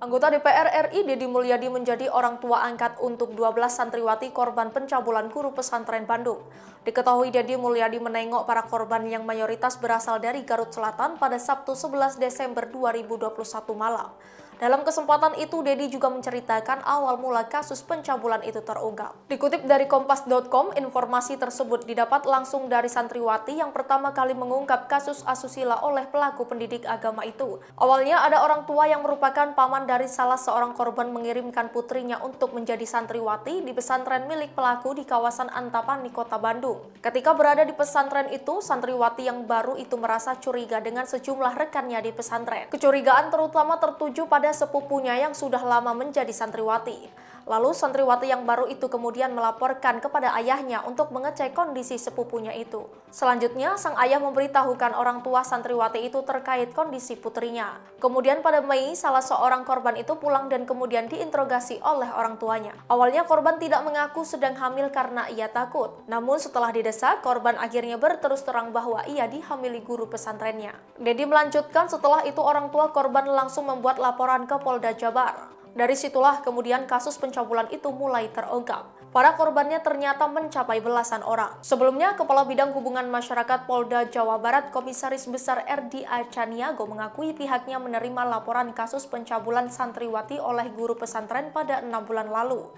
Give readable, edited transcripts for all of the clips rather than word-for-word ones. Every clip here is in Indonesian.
Anggota DPR RI Deddy Mulyadi menjadi orang tua angkat untuk 12 santriwati korban pencabulan guru pesantren Bandung. Diketahui Deddy Mulyadi menengok para korban yang mayoritas berasal dari Garut Selatan pada Sabtu 11 Desember 2021 malam. Dalam kesempatan itu, Deddy juga menceritakan awal mula kasus pencabulan itu terungkap. Dikutip dari Kompas.com, informasi tersebut didapat langsung dari santriwati yang pertama kali mengungkap kasus asusila oleh pelaku pendidik agama itu. Awalnya ada orang tua yang merupakan paman dari salah seorang korban mengirimkan putrinya untuk menjadi santriwati di pesantren milik pelaku di kawasan Antapani, Kota Bandung. Ketika berada di pesantren itu, santriwati yang baru itu merasa curiga dengan sejumlah rekannya di pesantren. Kecurigaan terutama tertuju pada sepupunya yang sudah lama menjadi santriwati. Lalu santriwati yang baru itu kemudian melaporkan kepada ayahnya untuk mengecek kondisi sepupunya itu. Selanjutnya, sang ayah memberitahukan orang tua santriwati itu terkait kondisi putrinya. Kemudian pada Mei, salah seorang korban itu pulang dan kemudian diinterogasi oleh orang tuanya. Awalnya korban tidak mengaku sedang hamil karena ia takut. Namun setelah didesak, korban akhirnya berterus terang bahwa ia dihamili guru pesantrennya. Deddy melanjutkan setelah itu orang tua korban langsung membuat laporan ke Polda Jabar. Dari situlah kemudian kasus pencabulan itu mulai terungkap. Para korbannya ternyata mencapai belasan orang. Sebelumnya, Kepala Bidang Hubungan Masyarakat Polda Jawa Barat Komisaris Besar RDA Caniago mengakui pihaknya menerima laporan kasus pencabulan santriwati oleh guru pesantren pada 6 bulan lalu.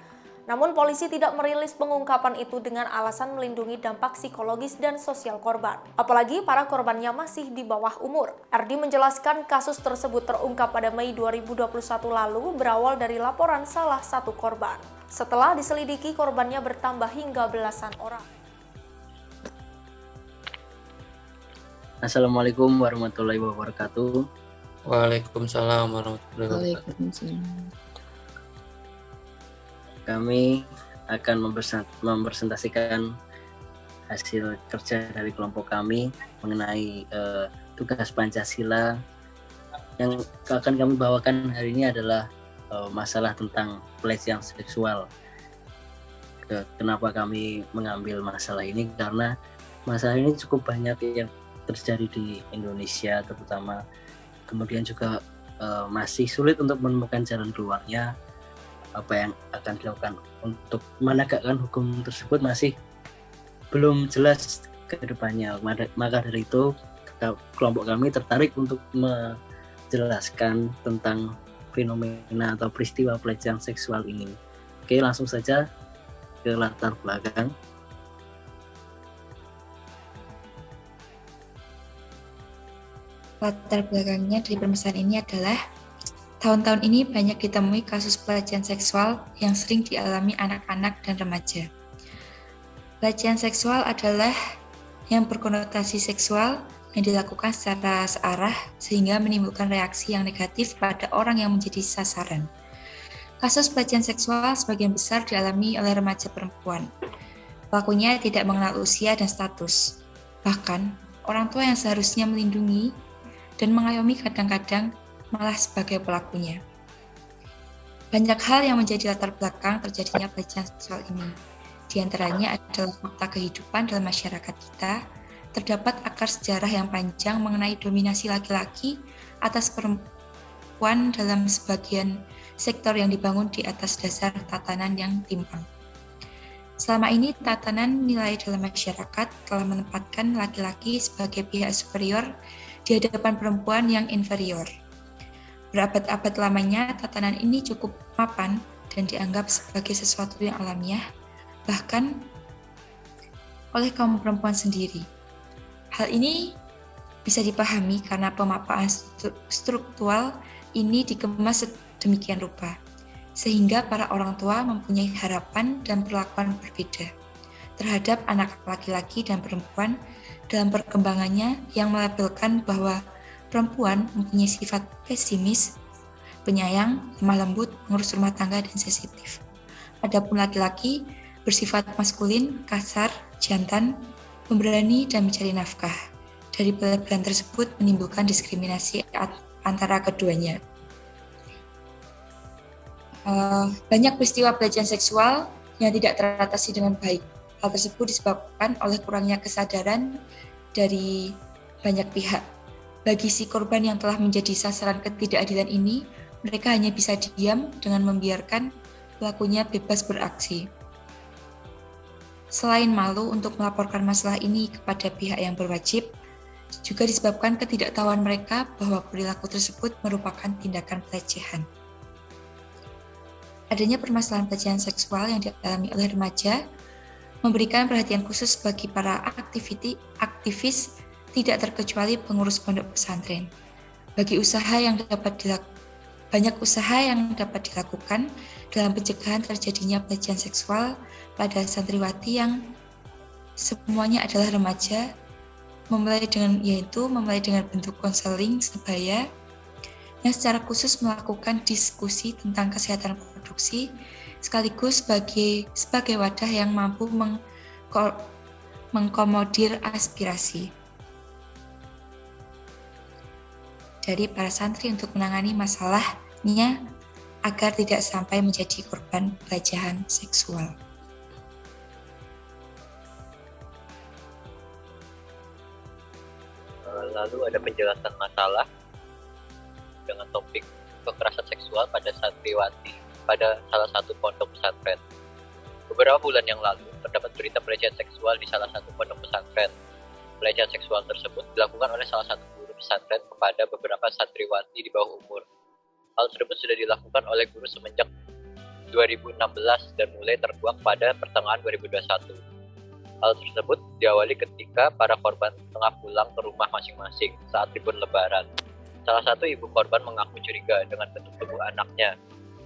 Namun polisi tidak merilis pengungkapan itu dengan alasan melindungi dampak psikologis dan sosial korban. Apalagi para korbannya masih di bawah umur. RD menjelaskan kasus tersebut terungkap pada Mei 2021 lalu berawal dari laporan salah satu korban. Setelah diselidiki, korbannya bertambah hingga belasan orang. Assalamualaikum warahmatullahi wabarakatuh. Waalaikumsalam warahmatullahi wabarakatuh. Kami akan mempresentasikan hasil kerja dari kelompok kami mengenai tugas Pancasila. Yang akan kami bawakan hari ini adalah masalah tentang pelecehan seksual. Kenapa kami mengambil masalah ini? Karena masalah ini cukup banyak yang terjadi di Indonesia terutama. Kemudian juga masih sulit untuk menemukan jalan keluarnya. Apa yang akan dilakukan untuk menegakkan hukum tersebut masih belum jelas ke depannya. Maka dari itu kelompok kami tertarik untuk menjelaskan tentang fenomena atau peristiwa pelecehan seksual ini. Oke, langsung saja ke latar belakang. Latar belakangnya dari permasalahan ini adalah tahun-tahun ini banyak ditemui kasus pelecehan seksual yang sering dialami anak-anak dan remaja. Pelecehan seksual adalah yang berkonotasi seksual yang dilakukan secara searah sehingga menimbulkan reaksi yang negatif pada orang yang menjadi sasaran. Kasus pelecehan seksual sebagian besar dialami oleh remaja perempuan. Pelakunya tidak mengenal usia dan status. Bahkan, orang tua yang seharusnya melindungi dan mengayomi kadang-kadang malah sebagai pelakunya. Banyak hal yang menjadi latar belakang terjadinya pelecehan seksual ini. Di antaranya adalah fakta kehidupan dalam masyarakat kita, terdapat akar sejarah yang panjang mengenai dominasi laki-laki atas perempuan dalam sebagian sektor yang dibangun di atas dasar tatanan yang timpang. Selama ini, tatanan nilai dalam masyarakat telah menempatkan laki-laki sebagai pihak superior di hadapan perempuan yang inferior. Berabad-abad lamanya, tatanan ini cukup mapan dan dianggap sebagai sesuatu yang alamiah, bahkan oleh kaum perempuan sendiri. Hal ini bisa dipahami karena pemaparan struktural ini dikemas sedemikian rupa, sehingga para orang tua mempunyai harapan dan perlakuan berbeda terhadap anak laki-laki dan perempuan dalam perkembangannya yang melabelkan bahwa perempuan mempunyai sifat pesimis, penyayang, lemah lembut, mengurus rumah tangga, dan sensitif. Adapun laki-laki bersifat maskulin, kasar, jantan, pemberani, dan mencari nafkah. Dari pelabelan tersebut menimbulkan diskriminasi antara keduanya. Banyak peristiwa pelecehan seksual yang tidak teratasi dengan baik. Hal tersebut disebabkan oleh kurangnya kesadaran dari banyak pihak. Bagi si korban yang telah menjadi sasaran ketidakadilan ini, mereka hanya bisa diam dengan membiarkan pelakunya bebas beraksi. Selain malu untuk melaporkan masalah ini kepada pihak yang berwajib, juga disebabkan ketidaktahuan mereka bahwa perilaku tersebut merupakan tindakan pelecehan. Adanya permasalahan pelecehan seksual yang dialami oleh remaja memberikan perhatian khusus bagi para aktivis tidak terkecuali pengurus pondok pesantren. Banyak usaha yang dapat dilakukan dalam pencegahan terjadinya pelecehan seksual pada santriwati yang semuanya adalah remaja, memulai dengan bentuk konseling sebaya yang secara khusus melakukan diskusi tentang kesehatan reproduksi sekaligus sebagai wadah yang mampu mengkomodir aspirasi dari para santri untuk menangani masalahnya agar tidak sampai menjadi korban pelecehan seksual. Lalu ada penjelasan masalah dengan topik kekerasan seksual pada santriwati pada salah satu pondok pesantren. Beberapa bulan yang lalu terdapat berita pelecehan seksual di salah satu pondok pesantren. Pelecehan seksual tersebut dilakukan oleh salah satu guru pesantren kepada beberapa santriwati di bawah umur. Hal tersebut sudah dilakukan oleh guru semenjak 2016 dan mulai terkuak pada pertengahan 2021. Hal tersebut diawali ketika para korban tengah pulang ke rumah masing-masing saat libur lebaran. Salah satu ibu korban mengaku curiga dengan bentuk tubuh anaknya.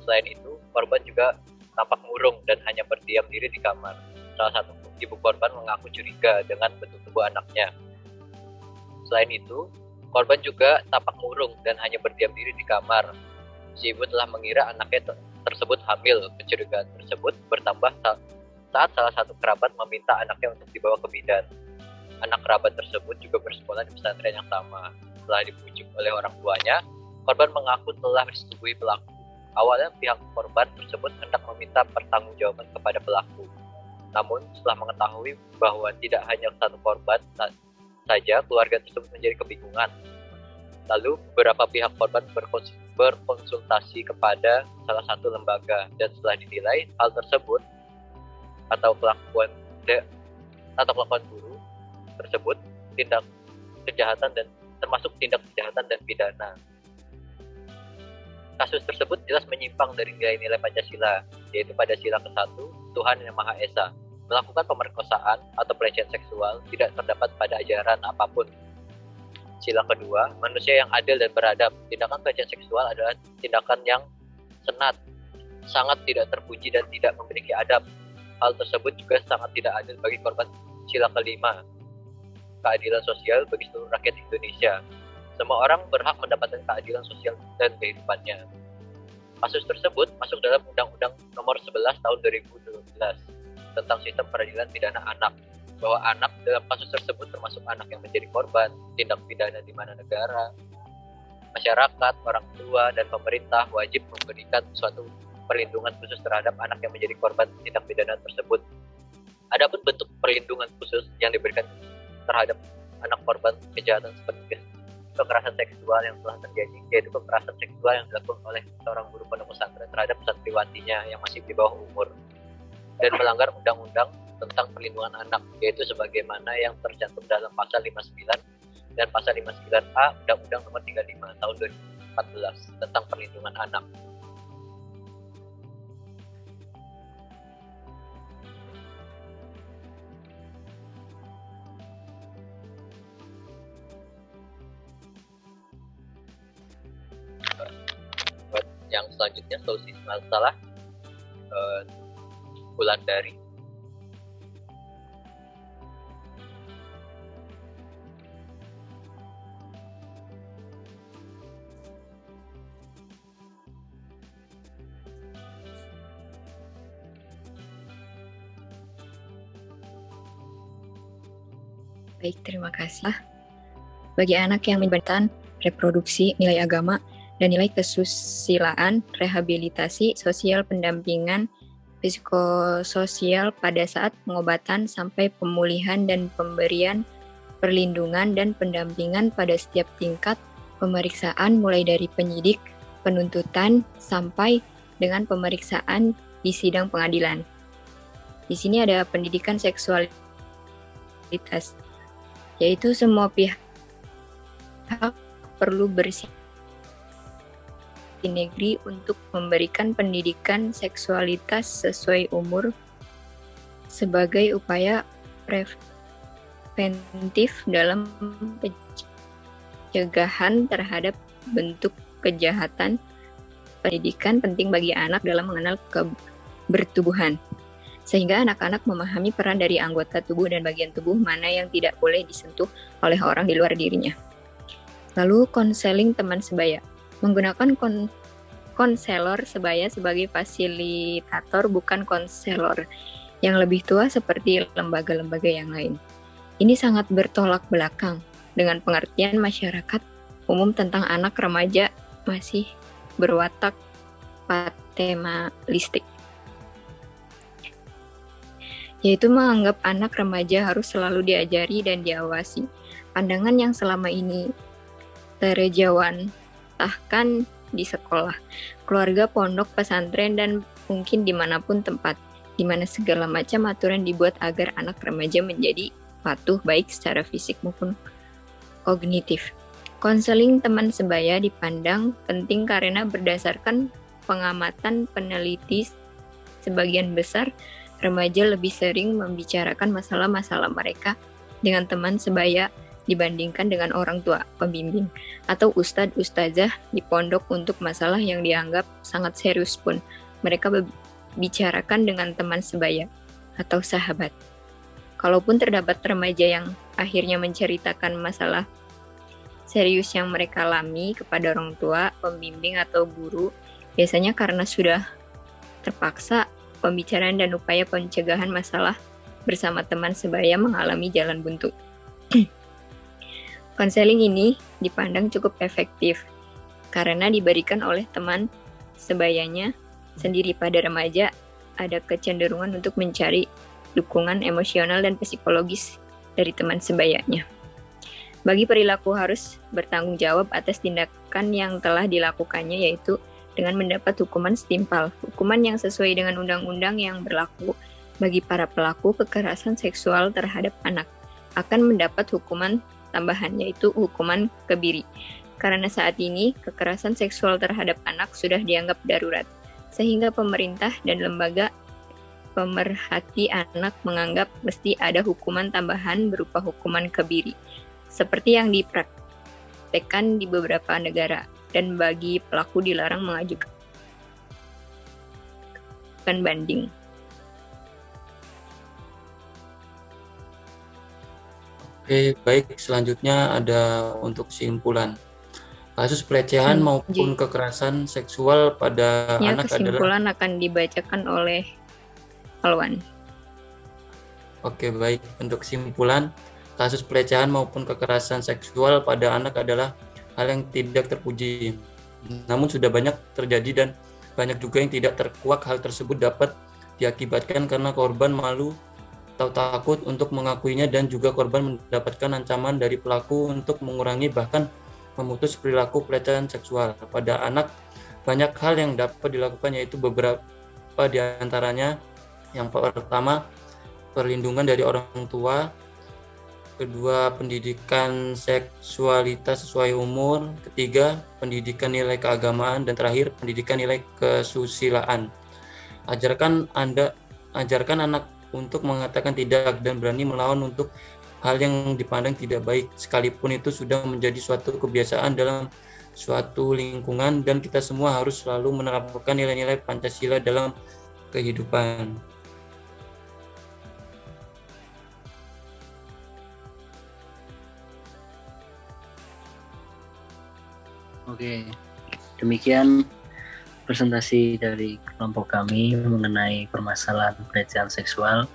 Selain itu, korban juga tampak murung dan hanya berdiam diri di kamar. Salah satu ibu korban mengaku curiga dengan bentuk tubuh anaknya. Selain itu, korban juga tampak murung dan hanya berdiam diri di kamar. Si ibu telah mengira anaknya tersebut hamil. Kecurigaan tersebut bertambah saat salah satu kerabat meminta anaknya untuk dibawa ke bidan. Anak kerabat tersebut juga bersekolah di pesantren yang sama. Setelah dibujuk oleh orang tuanya, korban mengaku telah disetujui pelaku. Awalnya pihak korban tersebut hendak meminta pertanggungjawaban kepada pelaku. Namun setelah mengetahui bahwa tidak hanya satu korban saja, keluarga tersebut menjadi kebingungan. Lalu beberapa pihak korban berkonsultasi kepada salah satu lembaga dan setelah dinilai hal tersebut atau kelakuan guru tersebut tindak kejahatan dan termasuk tindak kejahatan dan pidana. Kasus tersebut jelas menyimpang dari nilai-nilai Pancasila, yaitu pada sila ke-1, Tuhan Yang Maha Esa. Melakukan pemerkosaan atau pelecehan seksual tidak terdapat pada ajaran apapun. Sila kedua, manusia yang adil dan beradab. Tindakan pelecehan seksual adalah tindakan yang sangat tidak terpuji dan tidak memiliki adab. Hal tersebut juga sangat tidak adil bagi korban. Sila kelima, keadilan sosial bagi seluruh rakyat Indonesia. Semua orang berhak mendapatkan keadilan sosial dan kehidupannya. Kasus tersebut masuk dalam Undang-Undang Nomor 11 Tahun 2012 tentang Sistem Peradilan Pidana Anak, bahwa anak dalam kasus tersebut termasuk anak yang menjadi korban tindak pidana di mana negara, masyarakat, orang tua, dan pemerintah wajib memberikan suatu perlindungan khusus terhadap anak yang menjadi korban tindak pidana tersebut. Adapun bentuk perlindungan khusus yang diberikan terhadap anak korban kejahatan seperti kekerasan seksual yang telah terjadi, yaitu kekerasan seksual yang dilakukan oleh seorang guru pondok pesantren terhadap santriwatinya yang masih di bawah umur dan melanggar undang-undang tentang perlindungan anak, yaitu sebagaimana yang tercantum dalam pasal 59 dan pasal 59A Undang-Undang Nomor 35 Tahun 2014 tentang perlindungan anak. Yang selanjutnya, solusi masalah Wulandari. Baik, terima kasih. Bagi anak yang menyebabkan reproduksi, nilai agama, dan nilai kesusilaan, rehabilitasi, sosial pendampingan, psikososial pada saat pengobatan sampai pemulihan dan pemberian perlindungan dan pendampingan pada setiap tingkat pemeriksaan mulai dari penyidik, penuntutan, sampai dengan pemeriksaan di sidang pengadilan. Di sini ada pendidikan seksualitas, yaitu semua pihak perlu bersinergi untuk memberikan pendidikan seksualitas sesuai umur sebagai upaya preventif dalam pencegahan terhadap bentuk kejahatan. Pendidikan penting bagi anak dalam mengenal kebertubuhan, sehingga anak-anak memahami peran dari anggota tubuh dan bagian tubuh mana yang tidak boleh disentuh oleh orang di luar dirinya. Lalu konseling teman sebaya, menggunakan konselor sebaya sebagai fasilitator, bukan konselor yang lebih tua seperti lembaga-lembaga yang lain. Ini sangat bertolak belakang dengan pengertian masyarakat umum tentang anak remaja masih berwatak paternalistik, yaitu menganggap anak remaja harus selalu diajari dan diawasi. Pandangan yang selama ini terjawantahkan di sekolah, keluarga, pondok, pesantren, dan mungkin dimanapun tempat, di mana segala macam aturan dibuat agar anak remaja menjadi patuh baik secara fisik maupun kognitif. Konseling teman sebaya dipandang penting karena berdasarkan pengamatan peneliti, sebagian besar remaja lebih sering membicarakan masalah-masalah mereka dengan teman sebaya dibandingkan dengan orang tua, pembimbing, atau ustadz-ustazah di pondok untuk masalah yang dianggap sangat serius pun. Mereka bicarakan dengan teman sebaya atau sahabat. Kalaupun terdapat remaja yang akhirnya menceritakan masalah serius yang mereka alami kepada orang tua, pembimbing, atau guru, biasanya karena sudah terpaksa, pembicaraan dan upaya pencegahan masalah bersama teman sebaya mengalami jalan buntu. Konseling ini dipandang cukup efektif karena diberikan oleh teman sebayanya sendiri. Pada remaja ada kecenderungan untuk mencari dukungan emosional dan psikologis dari teman sebayanya. Bagi perilaku harus bertanggung jawab atas tindakan yang telah dilakukannya, yaitu dengan mendapat hukuman setimpal, hukuman yang sesuai dengan undang-undang yang berlaku bagi para pelaku kekerasan seksual terhadap anak, akan mendapat hukuman tambahan, yaitu hukuman kebiri. Karena saat ini kekerasan seksual terhadap anak sudah dianggap darurat, sehingga pemerintah dan lembaga pemerhati anak menganggap mesti ada hukuman tambahan berupa hukuman kebiri, seperti yang dipraktekkan di beberapa negara, dan bagi pelaku dilarang mengajukan banding. Oke, baik. Selanjutnya ada untuk kesimpulan. Kasus pelecehan maupun kekerasan seksual pada anak kesimpulan akan dibacakan oleh Alwan. Oke, baik. Untuk kesimpulan, kasus pelecehan maupun kekerasan seksual pada anak adalah hal yang tidak terpuji. Namun sudah banyak terjadi dan banyak juga yang tidak terkuak. Hal tersebut dapat diakibatkan karena korban malu atau takut untuk mengakuinya, dan juga korban mendapatkan ancaman dari pelaku untuk mengurangi bahkan memutus perilaku pelecehan seksual. Pada anak banyak hal yang dapat dilakukan, yaitu beberapa di antaranya. Yang pertama, perlindungan dari orang tua. Kedua, pendidikan seksualitas sesuai umur. Ketiga, pendidikan nilai keagamaan. Dan terakhir, pendidikan nilai kesusilaan. Ajarkan anak untuk mengatakan tidak dan berani melawan untuk hal yang dipandang tidak baik, sekalipun itu sudah menjadi suatu kebiasaan dalam suatu lingkungan, dan kita semua harus selalu menerapkan nilai-nilai Pancasila dalam kehidupan. Oke, demikian presentasi dari kelompok kami mengenai permasalahan pelecehan seksual.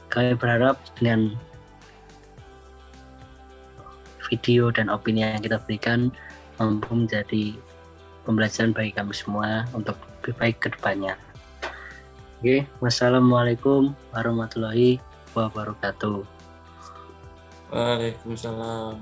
Kami berharap dengan video dan opini yang kita berikan mampu menjadi pembelajaran bagi kami semua untuk lebih baik ke depannya. Oke, wassalamualaikum warahmatullahi wabarakatuh. Waalaikumsalam.